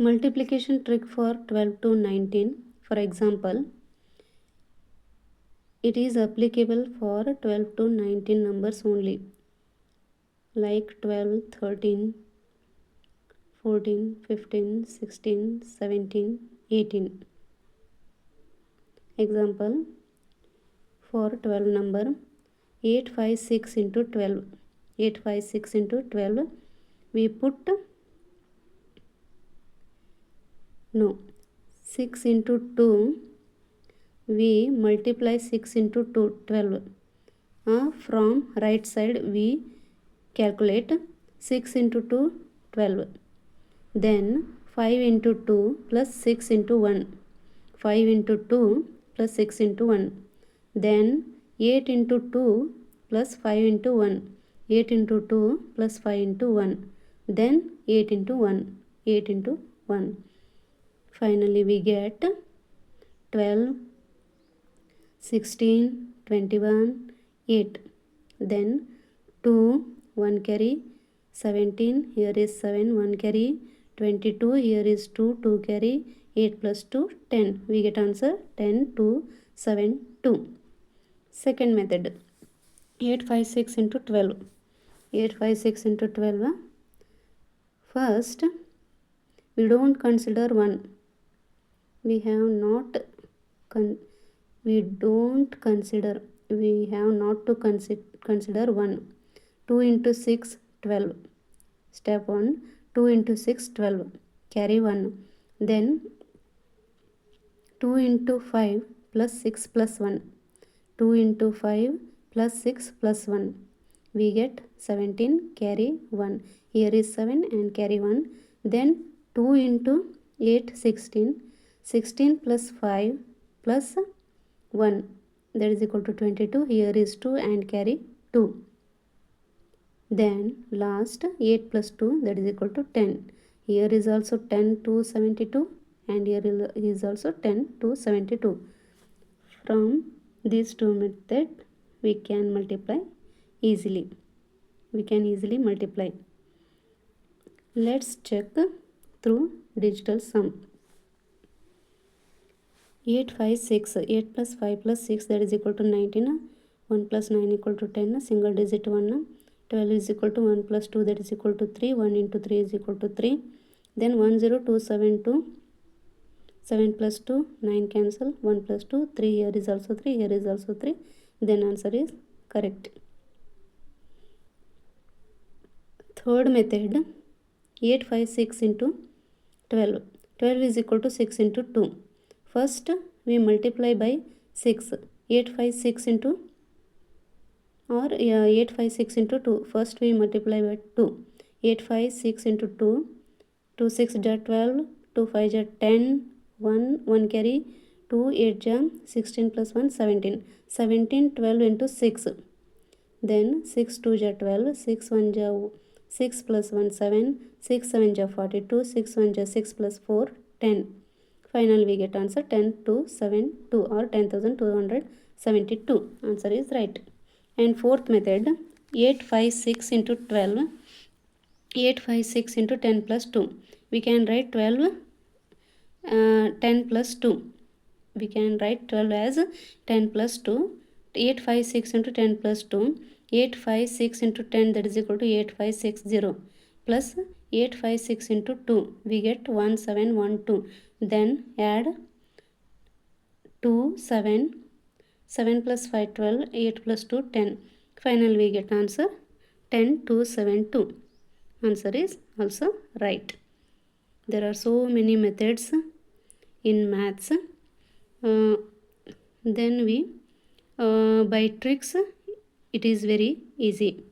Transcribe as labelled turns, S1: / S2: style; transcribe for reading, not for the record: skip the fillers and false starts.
S1: Multiplication trick for 12 to 19. For example, it is applicable for 12 to 19 numbers only, like 12, 13, 14, 15, 16, 17, 18. Example, for 12 number, 856 into 12. 856 into 12, we put 6 into 2, we multiply 6 into 2, 12. From right side we calculate 6 into 2, 12. Then 5 into 2 plus 6 into 1. 5 into 2 plus 6 into 1. Then 8 into 2 plus 5 into 1. 8 into 2 plus 5 into 1. Then 8 into 1. 8 into 1. Finally we get 12, 16, 21, 8. Then 2, 1 carry, 17, here is 7, 1 carry, 22, here is 2, 2 carry, 8 plus 2, 10. We get answer 10, 2, 7, 2. Second method, 856 into 12. 856 into 12. First, we don't consider 1. We have not we have not to consider 1. 2 into 6, 12. Step 1, 2 into 6, 12. Carry 1. Then 2 into 5 plus 6 plus 1. 2 into 5 plus 6 plus 1. We get 17, carry 1. Here is 7 and carry 1. Then 2 into 8, 16. 16 plus 5 plus 1. That is equal to 22. Here is 2 and carry 2. Then last 8 plus 2, that is equal to 10. Here is also 10 to 72 and here is also 10 to 72. From these two methods we can multiply easily. We can easily multiply. Let's check through digital sum. 8, 5, 6. 8 plus 5 plus 6, that is equal to 19. 1 plus 9 equal to 10. Single digit 1. 12 is equal to 1 plus 2, that is equal to 3. 1 into 3 is equal to 3. Then 1, 0, 2, 7, 2. 7 plus 2, 9 cancel. 1 plus 2, 3. Here is also 3. Here is also 3. Then answer is correct. Third method, 8, 5, 6 into 12. 12 is equal to 6 into 2. First we multiply by 6. 8, 5, 6 into 8, 5, 6 into 2. First we multiply by 2. 8, 5, 6 into 2. 2, 6 ja 12. 2, 5 ja 10. 1 carry. 2, 8 ja 16 plus 1, 17. 17, 12 into 6. Then 6, 2 ja 12. 6, 1 ja 6 plus 1, 7. 6, 7 ja 42. 6, 1 ja 6 plus 4, 10. Finally we get answer 10,272 or 10,272. Answer is right. And fourth method, 8, 5, 6 into 12. 8, 5, 6 into 10 plus 2. We can write 12, 10 plus 2. We can write 12 as 10 plus 2. 8, 5, 6 into 10 plus 2. 8, 5, 6 into 10, that is equal to 8, 5, 6, 0. Plus 8, 5, 6 into 2. We get 1, 7, 1, 2. Then add 2, 7. 7 plus 5, 12. 8 plus 2, 10. Finally we get answer 10,272. Answer is also right. There are so many methods in maths. Then we by tricks it is very easy.